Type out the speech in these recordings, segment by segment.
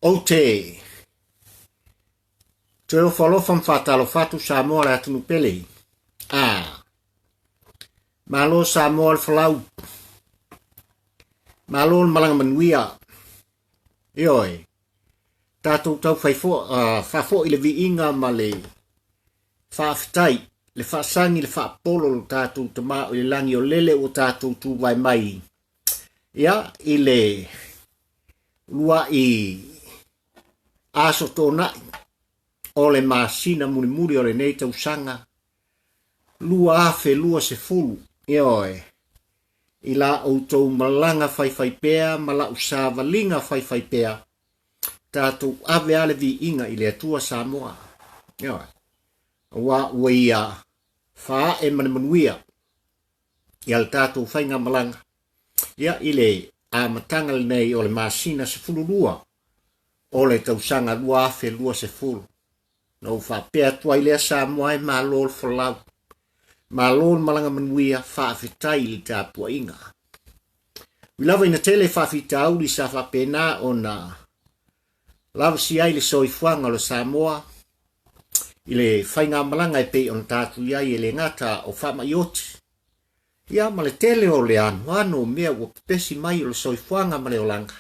O te o whalofam whatalo whatu Samoa le atunu pele. Malo Samoa le whalau. Malo le malanga manuia. Ioi. Tātou tau whafo i le viinga ma le whaafitai. Le whaasangi le whaapolo lo tātou tamā o le langi o lele o tātou tū vai mai. Ia i le lua i aso tōna o le masina muli muli o le nei tausanga. Lua afe lua se fulu. Ioi. I la o tau malanga whai pēa, mala usava linga whai pēa. Tātou ave ale vi inga i le atua Samoa. Ioi. Wa ia wha e manuia. Ia le tātou whainga malanga. Ia i le a matanga le nei o le masina se fulu lua. O le tausanga lua afe lua se fulu. No wha pēa tua i lea Samoa e malol whalau. Malol malanga manuia wha awhitai li tāpua inga. Wilawa ina tele wha awhitau li sa wha pēnā o na lava si ai le soifuanga lo Samoa. I le whainga malanga e pei on tātu iai e le ngata o wha mai oti. Ia ma le tele o le anu mea ua pepesi mai o le soifuanga ma le olanga.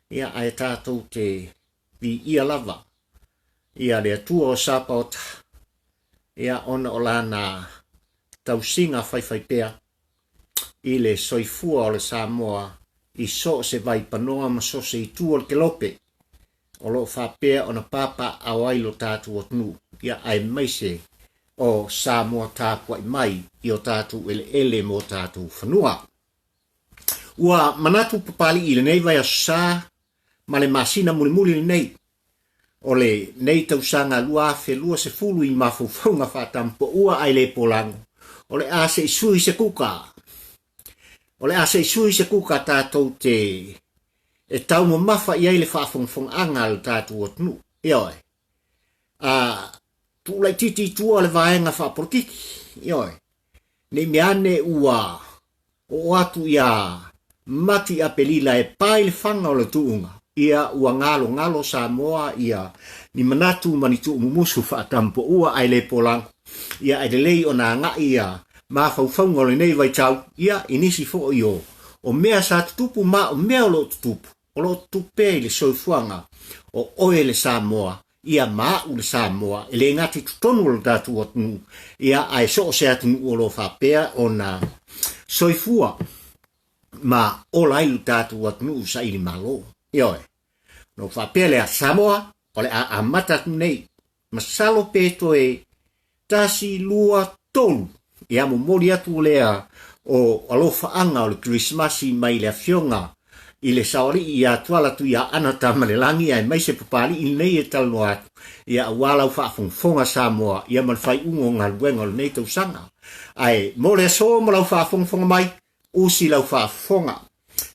Ia ai tātou te vi ia lava. Ia le atua o sapota. Ia ona o lana tausinga whai pēa. I le soifua o le Samoa. I so se vai panoa ma so se i tua le kelope. O lo whapea o na papa au ailo tātu o tunu. Ia ai maise o Samoa tāpua i mai i o tātu ele mo tātu whanua. Ua manatu papali i le nei vai a sā ma le masina muli nei. O le nei tausanga lua afe lua se fulu i Mafaufauga Tama Poua ai le Polago. O le ase i sui se kuka. O le ase i sui se kuka tātou te e tau mo mafa i aile whaafongfonga le tātou o tunu. Ioi. Tūlai titi tua le Vaega whaaporotiki. Ioi. Nei meane ua o atu ia mati a pelila e pai le whanga o le tuunga. Ia ua ngalo Samoa ia ni manatu manitu mumusu Tama Poua ai le Polago. Ia ai lei o na nga ia Mafaufauga o le nei vai tau. Ia inisi fo o mea sa tutupu ma o mea o lo tutupu. O lo tupe le soifuanga o oe le Samoa. Ia maa u le Samoa. E le ngati tutonu o tatu o tunu. Ia ai so se atunu o lo whapea o na soifua. Ma o lailu tatu o tunu sa ili malo. Ioi. No whapea le a Samoa. O le a amata nei. Masalo peto e tasi lua tolu. Ia mo mori atu lea o alofa anga o le Christmasi mai le afionga. I le saori ia tuala tu ia ana tama le langi ai mai se papali i nei e talo atu. Ia walau whaafongfonga Samoa. Ia man whai ungo ngā luenga le nei tausanga. Ai mo le so mo lau whaafongfonga mai. Usi lau whaafonga.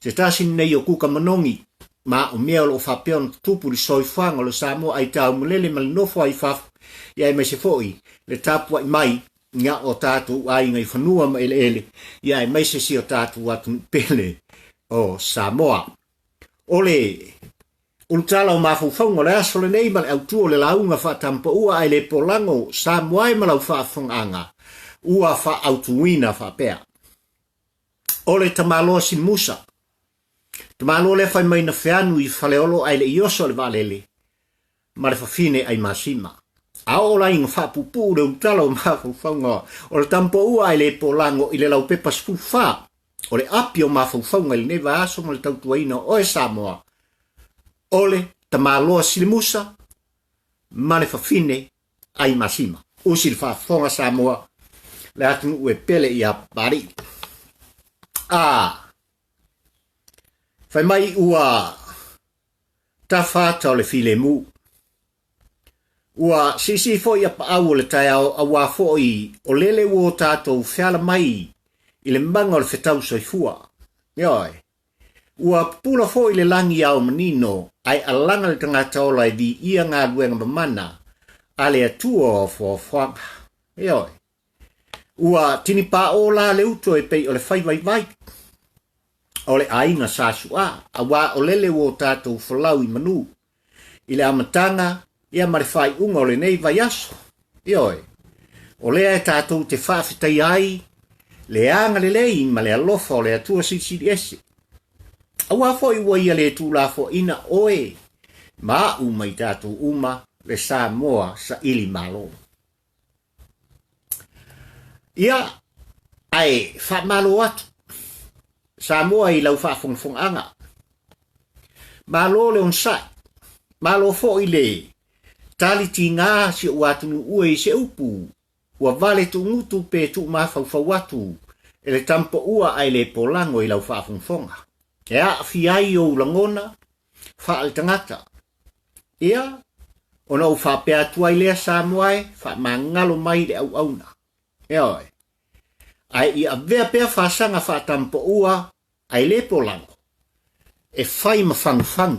Se tasi nei o kuka manongi. Ma o mea lo whapeon tupu li soifanga le Samoa ai tau mulele ma le nofo ai whaafu. Ia ai mai se foi. Le tapua i mai. Nga o tātou ai ngai whanua ma ele. Ia ai mai se si o tātou atu pele. O Samoa. Ole untala o Mafaufauga le aso le nei ma le autua le launga Tama Poua ai le Polago Samoa ma lau whaafonganga. Ua whaautuina whapea. Ole tamaloa sin musa. Tamaloa le whai mai na whianu i whaleolo ai le ioso le valele. Ma le whawhine ai masima. A ola inga whaapupu le untala o Mafaufauga. O le Tama Poua ai le Polago i le lau pepa spufa. O le api o Mafaufauga i le neva aso ma le tautuaina o e Samoa. Ole tamaloa silimusa ma le whawhine ai masima. Usi le whaafonga Samoa le atunu ue pele i a pari. Whai mai ua tawhata o le file mu. Ua sisi fo i a paau o le tai au a wafo i o lele uo tātou whiala mai i le mbanga o le whetau soifua. Ioi. Ua pula fo i le langi au manino ai alanga le tangata ola i di ia ngā luenga mamana a le atua o whawhanga. Ioi. Ua tini pa o la le uto e pei o le whai vai vai. o le ainga sasua, a wā o lele o tātou whalau i manu, i le amatanga, ia marewhai unga o le nei vai aso. Ioi, o lea e tātou te whawhitai ai, le anga le lei, ma le alofa o le atua sisiri ese. A wā fwoi ua ia le tūlafo ina oe, ma uma i tātou uma, le Samoa sa ili malo. Ia, ai, wha malo atu. Samoa i lau whafongfonga. Malo le on sai. Malo fo i le. Tali ti ngā si o atunu ue i se upu. Ua vale tu ngutu pe tu Mafaufauga atu. E le Tama Poua ai le Polago i lau whafongfonga. E a fiai o ulangona. Wha al tangata. Ia, ona u whapea tua i lea Samoa e. Wha mangalo mai le au auna. Eoi. Ai i a vea pea whasanga wha Tama Poua ai le Polago. E whai mawhangwhang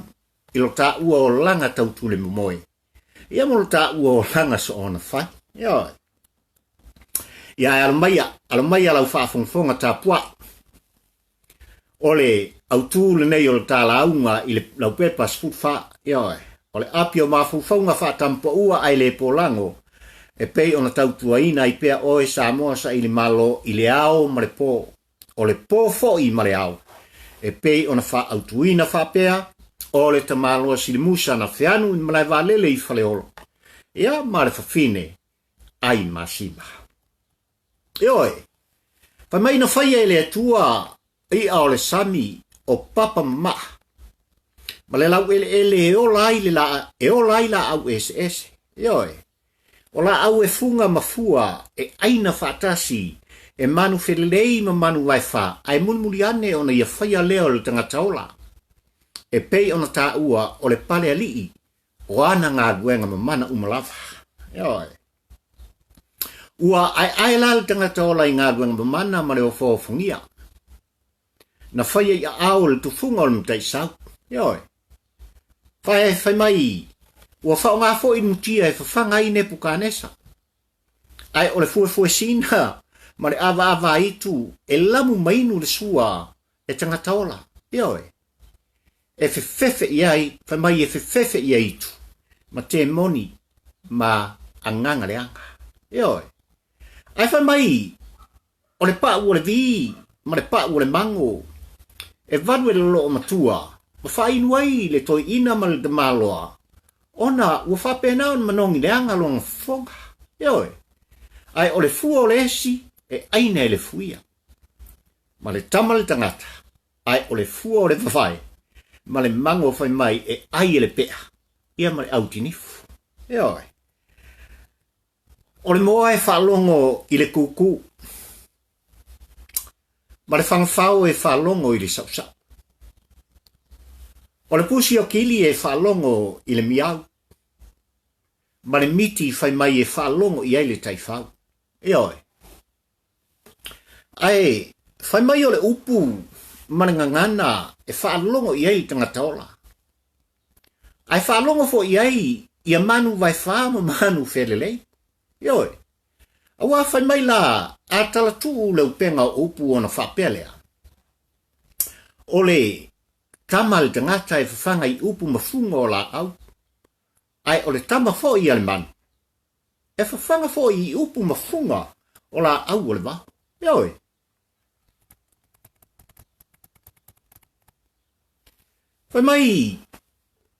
i lo tā ua o langa tautule momoe. Ia mo lo tā ua o langa so ona whai. Ia. Ia alamaia lau whaafongfonga tā pua. Ole au tūle nei o lo tā launga i le lau pepas futwha. Ia. Ole api o Mafaufauga wha Tama Poua ai le Polago. E pei ona tautua ina i pea oe Samoa sa ili malo i le ao ma le pō. O le pō fo i ma le ao. E pei ona wha autuina wha pea. O le tamaloa silimusa na whianu i malai wālele i whale olo. Ia ma le whawhine ai masima. Ioi. Whai mai na whaia e le atua i ao le sami o papa ma. Ma le lau ele e o lai la au ese. Ioi. O la au e funga mafua e aina whaatasi e manu whelelei ma manu waifa ai mulmuli ane ona ia whaia leo le tangata ola. E pei ona tā ua o le pale alii o ana ngā duenga ma mana umalawa. Ioi. Ua ai la le tangata ola i ngā duenga ma mana ma le o whaafungia. Na whaia i ao le tufunga o le mtai sau. Ioi. Whai mai ua whao ngā fo i mutia e whawhanga i ne pukanesa. Ai o le fue sina, ma le awa itu, e lamu mainu le sua, e tangata ola. Ioi. E whewhewe i ai, whai mai e whewhewe i ai itu. Ma te moni, ma anganga le anga. Ioi. Ai whai mai, o le pā ua le vi, ma le pā ua le mango, e vadu e le loo matua, ma wha inu ai le toi ina ma le damaloa. Ona, ua whapena on manongi le anga longa whonga. Ioi. Ai o le fua o le esi, e aina e le fuia. Ma le tama le tangata. Ai o le fua o le whawhai. Ma le mango whai mai e ai e le pea. Ia ma le autinifu. Ioi. O le moa e whalongo i le kuku. Ma le whangwhao e whalongo i le sausau. O le pusi o kili e whalongo i le miau. Ma le miti whai mai e whalongo i eile tai whau. Ioi. Ai, whai mai o le upu, ma le ngangana, e whalongo i eile tangata ola. Ai whalongo fo i ei, i a manu vai whama manu whelelei. Ioi. Awa whai mai la, a tala tuu le upenga o upu o na whapelea. O le tama le tangata e whawhanga i upu mafunga o la au. Ai o le tama fo i ale manu. E whawhanga fo i upu mafunga o la au o le wā. Ioi. Whai mai,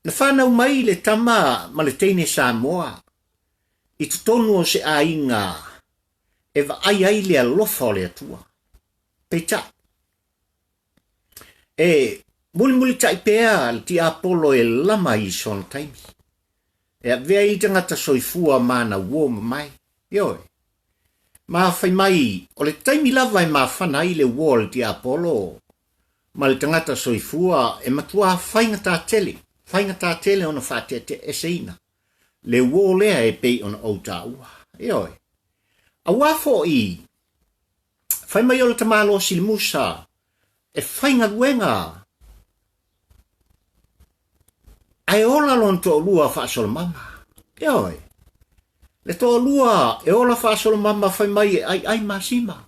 na whanau mai le tama ma le teine Samoa. I tutonu o se a inga e wa ai le alofa o le atua. Peita. E muli taipea le ti apolo e lama i son taimi. E vea i tangata soifua mana uo mai. Ioi. Ma whai mai, o le taimi lava e ma whana i le uo le ti apolo. Ma le tangata soifua e matua whainga tā tele. Whainga tā tele ona whātete e seina. Le uo lea e pei ona o tā ua. Ioi. A wafo i. Whai mai o le tamalo silimusa. E whainga luenga. Ai ola lon to lua faasoa mama. Ioi. Le to lua e ola faasoa mama whai mai ai masima.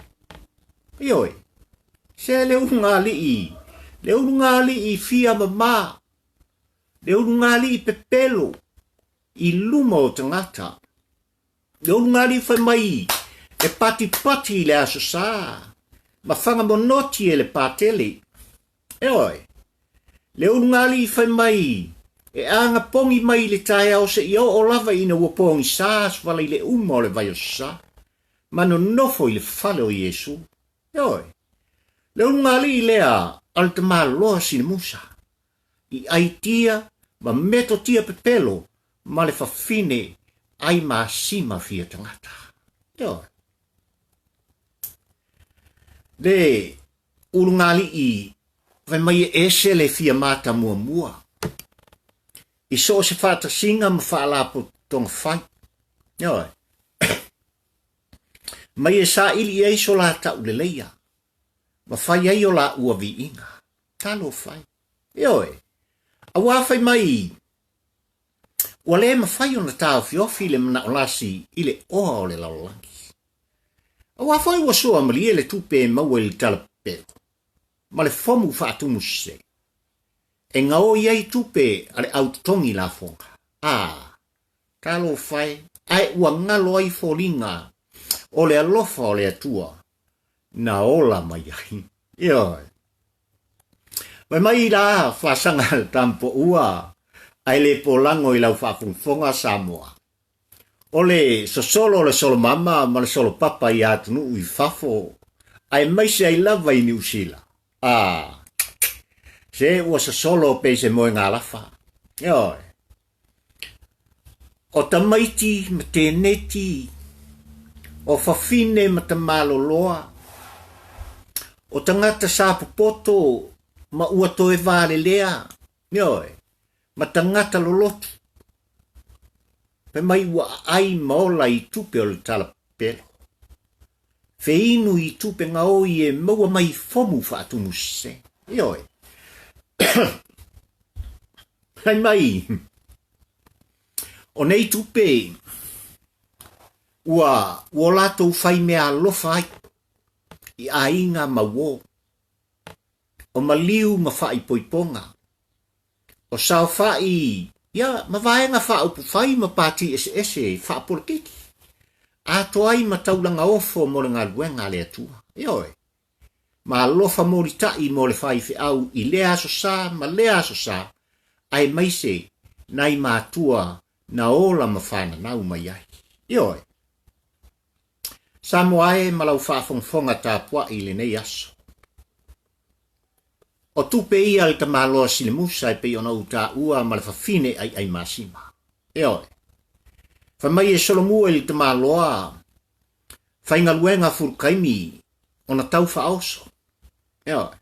Ioi. Se le unga li Le unungali I fia mama. Le unungali I pepelo. I luma o tangata. Le unungali fai mai. E pati le aso sa. Ma fanga monoti e le patele. E oi. Le unungali fai mai. E anga pongi mai le tae au se io o lava ina ua pongi sa. Svala I le uma o le vai o sa. Ma no nofo I le fale o Yesu. E oi. Le unungali I lea. Al te loa sine musa. I aitia. Ma meto tia pepelo. Ma le fafine. Ai ma sima fia tangata. E oi. Le ulungali I vai mai ese le fia mata mua. I so se fata singa ma faalapo tong fai. Yoi. Mai e sa ili e so la ta uleleia. Ma fai e o la ua vi inga. Talo fai. Yoi. Awa fai mai. Wale ma fai ona tau fiofi le mana olasi ile oa o le laulangi. Awa fai wa soa mali le tupe maua le talapelo. Ma le fomu faatumu se. E ngao iei tupe ale autotongi la fonga. Talo fai. Ai ua ngalo ai folinga. O le alofa o le atua. Na ola mai ai. Ioi. Mai la fasanga le Tama Poua. Ai le Polago I lau faafonga Samoa. Ole solo le solo mama ma le solo papa I atunu I fafo. Ai mai se ai lava I New Zealand. Se ua solo pe se moe ngā lafa. Ioi. O tamaiti ma teneti. O fafine ma tamalo loa. O tangata sa popoto ma ua toe vale lea. Ioi. Ma tangata lolotu. Pe mai ua ai maola I tupe o le talapelo. Fe inu I tupe ngao I e maua mai fomu faatumu se. Ioi. Hai mai. O nei tupe. Ua lato fai mea lofa ai. I ainga ma wo. O maliu ma fai poiponga. O sao fai. Ia, ma vaenga fa upu fai ma pati ese fa politiki. Ato ai ma taulanga ofo mo le ngā luenga le atua. Ioi. Ma lofa moritai mo le fai fe au I le aso sa, ma le aso sa. Ai maise, nai mātua na ola mawhana nau mai ai. Ioi. Samoa e malau whaafonga tā pua I le nei aso. O tupe ia le tamaloa sile musa e pei ona uta ua ma le fafine ai masima. Ioi. Whamai e solomua I le tamaloa. Whainga luenga furukaimi ona tau whaoso. Ioi.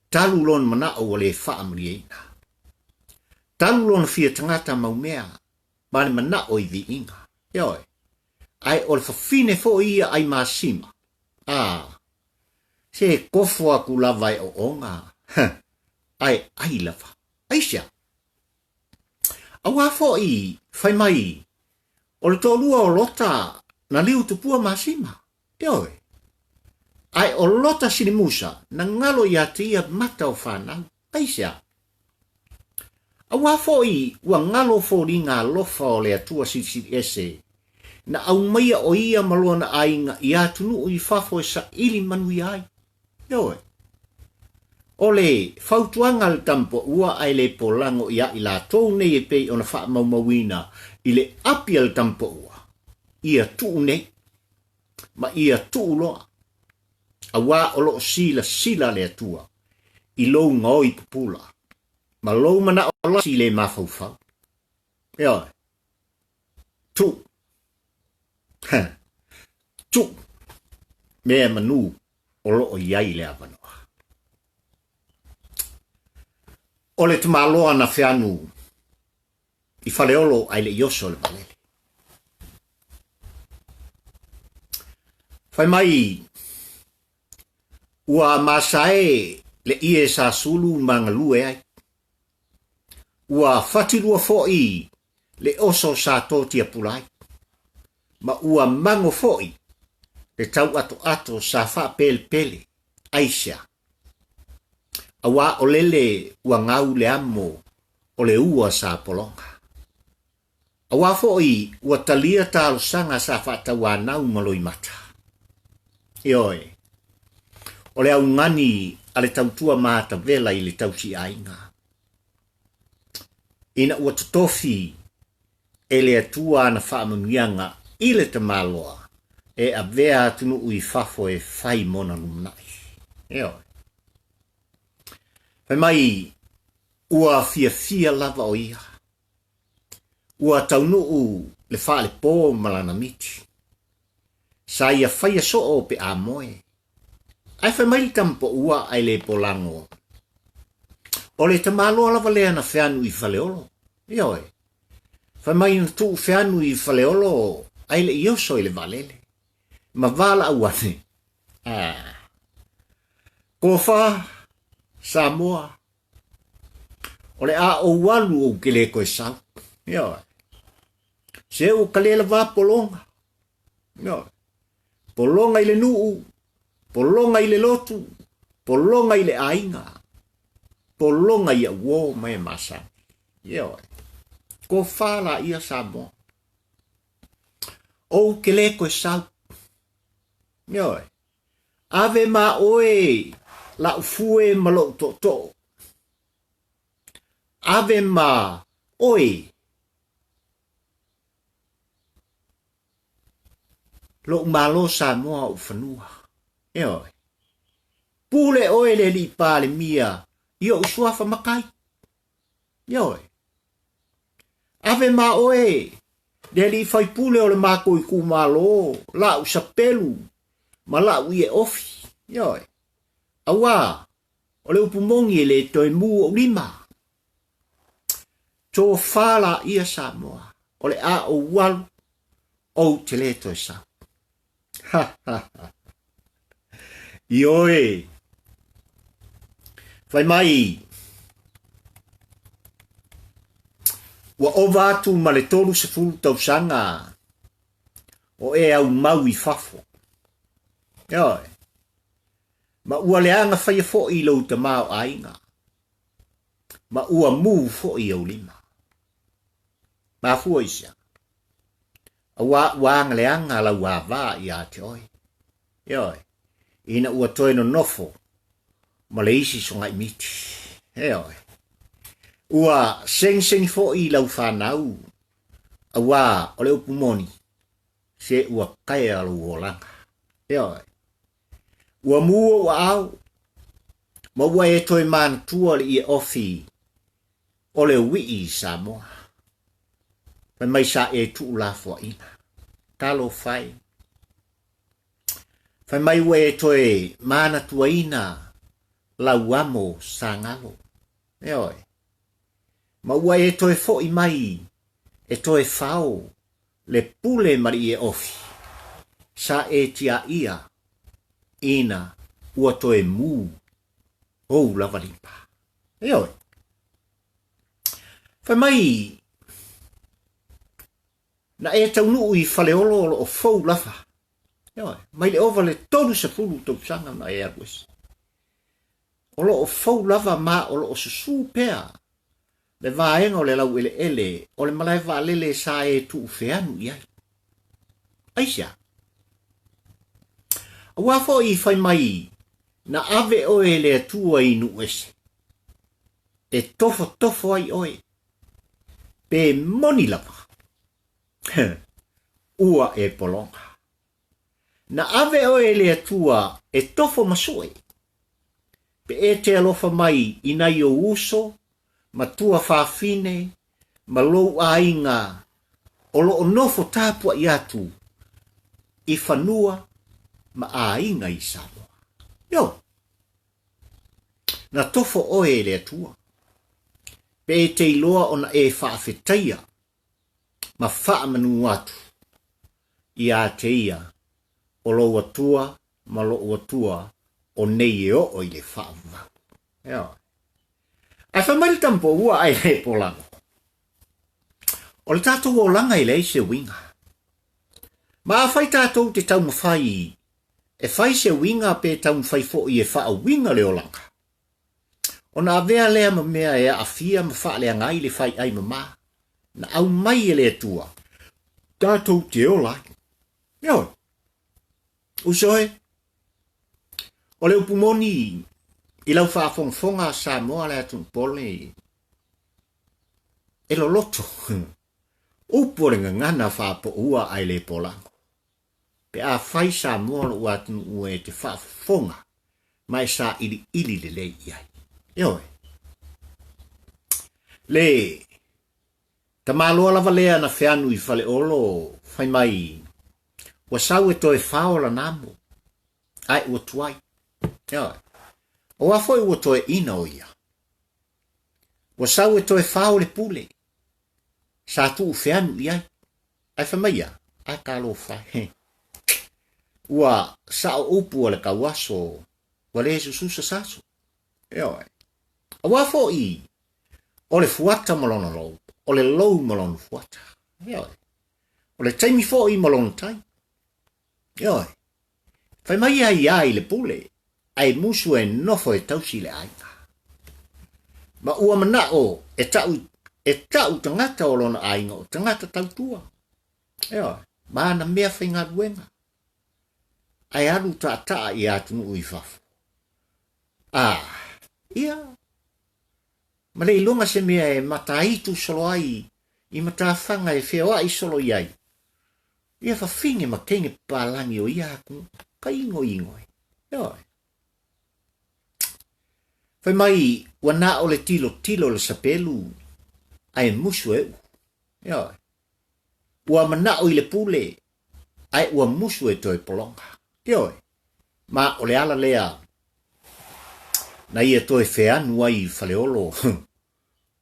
Talu lon mana o le whaamri eina. Talu lon fia tangata maumea. Mane mana o I vi inga. Ioi. Ai o le fafine fo ia ai masima. Se kofo aku lava o onga. Ai lava. Aisha. Awa fo I fai mai. O le tolua o lota na liu tupua masima. Ioi. Ai o lota sini musa na ngalo ia tia mata o whanau. Aisha. Awa fo I ua ngalo fo ringa lofa o le atua sisi ese. Na au maia o ia malona ainga I atunu o I fafo e sa ili manui ai. Ioi. Ole, fautuanga le Tama Poua ai le Polago ia I la tau nei e pei ona wha maumawina I le apia le Tama Poua. Ia tuu nei. Ma ia tuu loa. Awa o loo sila le atua. I lou ngoi pupula. Ma lou mana o lasi le Mafaufauga. Ioi. Tu. Tu. Mea manu o loo iai le avanoa. O le tamaloa na whianu I whaleolo ai le ioso le valele. Whai mai ua masae le ie sa sulu mangalue ai. Ua whatirua fo'i le oso sa totia pulai. Ma ua mango fo'i le tau ato sa wha pele. Aisha. Awa o lele ua ngau le amo o le ua sa polonga. Awa foi ua talia talo sanga sa fata wanau maloi mata. Ioi. O le au ngani ale tautua mata vela i le tausi ainga. Ina ua totofi e le atua na whaamamuianga i le tamaloa e a vea tunu ui fafo e fai mona lumnai. Ioi. Pai mai ua fia lava o ia. Ua taunuu le wha le pō malana miti. Sa ia whaia so o pe a moe. Ai whai mai tampo ua ai le Polago. O le tamaloa lava lea na whianu i whaleolo. Ioi. Whai mai na tu whianu i whaleolo ai le ioso i le valele. Ma vala awane. Kofa Samoa. O le a o walu o kele koe sau. Ioi. Se o kalela va polonga. Ioi. Polonga i le nuu. Polonga i le lotu. Polonga i le ainga. Polonga i a wo mai masa. Ioi. Ko fala ia Samoa. O kele koe sau. Ioi. Ave ma oe la ufue malo to. Ave ma oe lo malo Samoa u whanua. Ioi. Pule oe le li pale mia io usuafa makai. Ioi. Ave ma oe le li fai pule o le mako i ku malo la usapelu ma la uie ofi. Ioi. Awa o le upumongi le toi mu o lima. To fala ia Samoa. O le a o walu o te le toi sa. Ioe. Fai mai. Wa o vatu ma le tolu se fulu tausanga. O e au mau i fafo. Ioe. Ma ua leanga fai fo i lau tamao ainga. Ma ua mu fo i au lima. Ma fua isia. Awa wang leanga la wava i a te oi. Ioi. Ina ua toe no nofo. Ma le isi songa i miti. Ioi. Ua seng fo i lau whanau. Awa o le upumoni. Se ua kaya alu o langa. Ioi. Ua mua ua au. Ma ua e toi man tua le i e ofi. O le wii Samoa. Pai mai sa e tu la fo ina. Talo fai. Fai mai ua e toi mana tua ina. La uamo sa ngalo. Eoi. Ma ua e toi fo i mai. E toi fao. Le pule mari e ofi. Sa e tia ia. Ina ua toe mu o lava limpa. Eoi. Fai mai na e tau nuu i whaleolo o fau lava. Eoi. Mai le ova le tolu sa fulu tau sanga na e agues. O lo o fau lava ma o lo o susu pea. Le vaenga o le lau ele. O le malai va lele sa e tu feanu iai. Aisia. Wafo i fai mai na ave oe le atua i nu ese. E tofo ai oe. Pe moni lava. Ua e polonga. Na ave oe le atua e tofo masue. Pe e te alofa mai ina i o uso, ma tua whawhine, ma lou ainga, o lo nofo tāpua i atu, i whanua, ma ainga i Samoa. Yo. Na tofo oe le atua. Pe te iloa ona e whaafetaia. Ma whaamanu atu. I a te ia. O lo atua, ma lo atua. O nei e o i le whaamau. Yo. A whamari tampo ua ai le Polago. O le tātou o langa i le se winga. Ma a whai tātou te tau mawhai. E whai se winga pe tau mwhai fo i e wha winga le o langa. Ona avea lea ma mea e a fia ma wha lea ngai le whai ai ma. Na au mai e le tua. Tātou te ola. Ioi. Usoe. O le upumoni i lau whaafonga Samoa le atun pole. E lo loto. Uporenga ngana Mafaufauga ai le Polago. Pe a whai Samoa lo atun ue te whaafonga. Mai sa ili le le iai. Ioi. Le. Tama loa lava lea na whianu I whale olo. Whai mai. Wa sau e toi whaola namo. Ai ua tuai. Ioi. O wafoi ua toi ina o ia. Wa sau e toi whao le pule. Sa tu whianu iai. Ai whamaia. Ai ka lo whai. Ua sao upu o le kawaso. Wa le sususa saso. Ioi. A wafoi. O le fuata malona lou. O le lou malona fuata. Ioi. O le taimi fo I malona tai. Ioi. Whai mai ai le pule. Ai musu e nofo e tausi le aika. Ma ua mana o e tau tangata o lona ainga o tangata tautua. Ioi. Mana mea whainga ruenga. Ai aru ta I atunu ui fafu. Ia. Ma le ilonga se mea e mataitu solo ai. I matawhanga e whea I solo iai. Ia whawhinge ma kenge palangi o ia aku. Ka ingo. Ioi. Whai mai, wana o le tilo le sapelu. Ai musu e u. Ioi. Ua mana o I le pule. Ai ua musu e toi polonga. Ioi. Ma o le ala lea. Na ia toi wheanu ai whale olo.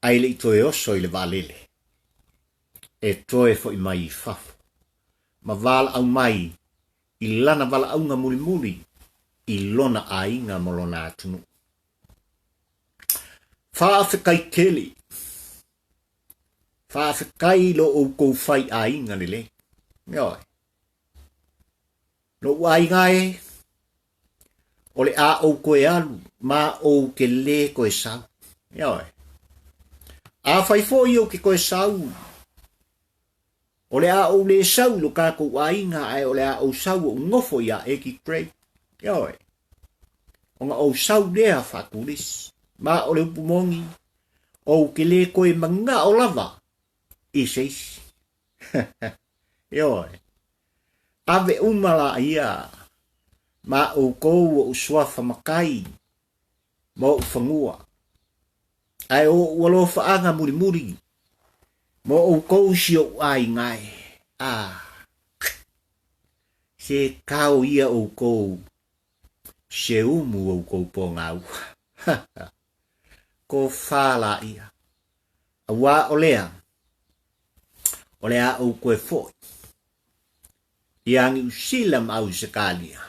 Ai le toi oso I le valele. E toi fo I mai fafu. Ma vala au mai. I lana vala au nga muli. I lona ainga mo lona atunu. Whaafekai keli. Whaafekai lo o kou whai ainga lele. Ioi. No ainga e. O le a o koe alu. Ma o ke le koe sau. Ioi. A whai fo I o ke koe sau. O le a o le sau lo ka kou ainga ai o le a o sau o ngofo ia e ki krei. Ioi. O nga o sau lea whakulis. Ma o le upumongi. O ke le koe manga o lava. I seisi. Ioi. Ave umala ia. Ma o kou o uswafa makai. Mo o whangua. Ai o walo whaanga muri. Mo o kou si o ai ngai. Se kau ia o kou. Se umu o kou po ngau. Ko whala ia. Awa o lea. O lea o koe foi. Iangi usilam au sakalia.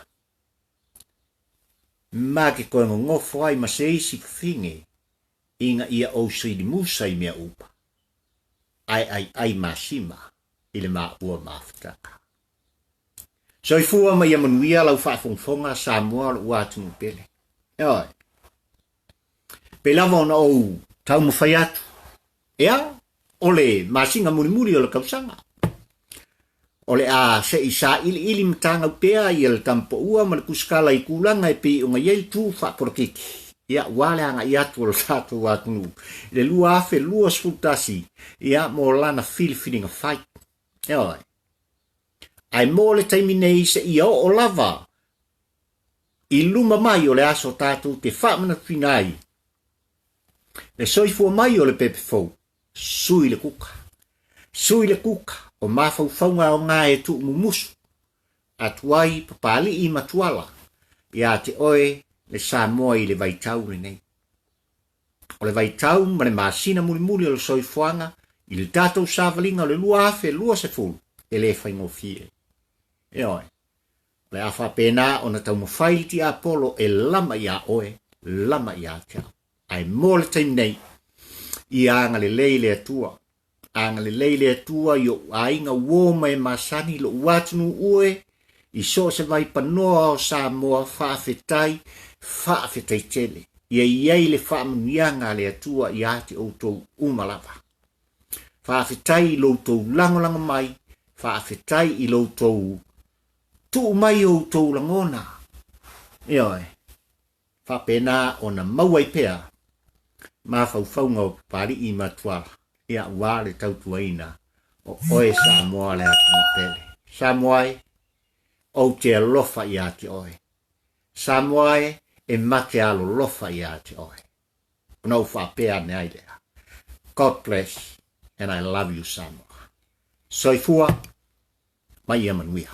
Ma ke koe ngofo ai ma se isi whinge. Inga ia o sidi musa I mea upa. Ai masima. Ile ma ua maftaka. So I fua ma ia manuia lau whaafonga Samoa lo uatunu pele. Ioi. Pe lava ona o tau mawhai atu. Ea, ole masinga muri o le kausanga. Ole a se isa ili mtanga upea I le Tama Poua ma le kuskala I kulanga e pe unga yei tu whaaporokiki. Ia wale anga I atu o le tato watunu. Le lua afe lua sfutasi. Ia mo lana whiringa whai. Ioi. Ai mo le taiminei se ia o lava. I luma mai o le aso tato te whaamana pinai. Le soifua mai o le pepe fau. Sui le kuka. O Mafaufauga o ngā e tu mumusu. Atuai papali I matuala. Ia te oe le Samoa I le vaitau le nei. O le vaitau ma le masina muri o le soifuanga. I le tatou savalinga o le lua afe lua se fulu. E le whaingofie. E oe. Le afa pena o na tau mawhai ti Apollo e lama ia oe. Lama ia tia. Ai mo le taim nei. I anga le leile atua. Anga le leile atua yo ainga woma e masani lo watunu ue. I so se vai panoa o Samoa whaafetai tele. Iei le whaamanuianga le atua i ate o tau umalava. Whaafetai i loutou langolango mai, whaafetai i loutou tu mai o tau langona. Ioi, whapena o na mauai pea, Mafaufauga o pari i matua, ia wale tautuaina, o oe Samoa le atu pele. Samoa o te alofa i ate oe. Samoa e mate alo lofa i ate oe. No whapea ne aidea. God bless, and I love you, Samoa. Soifua, mai ia manuia.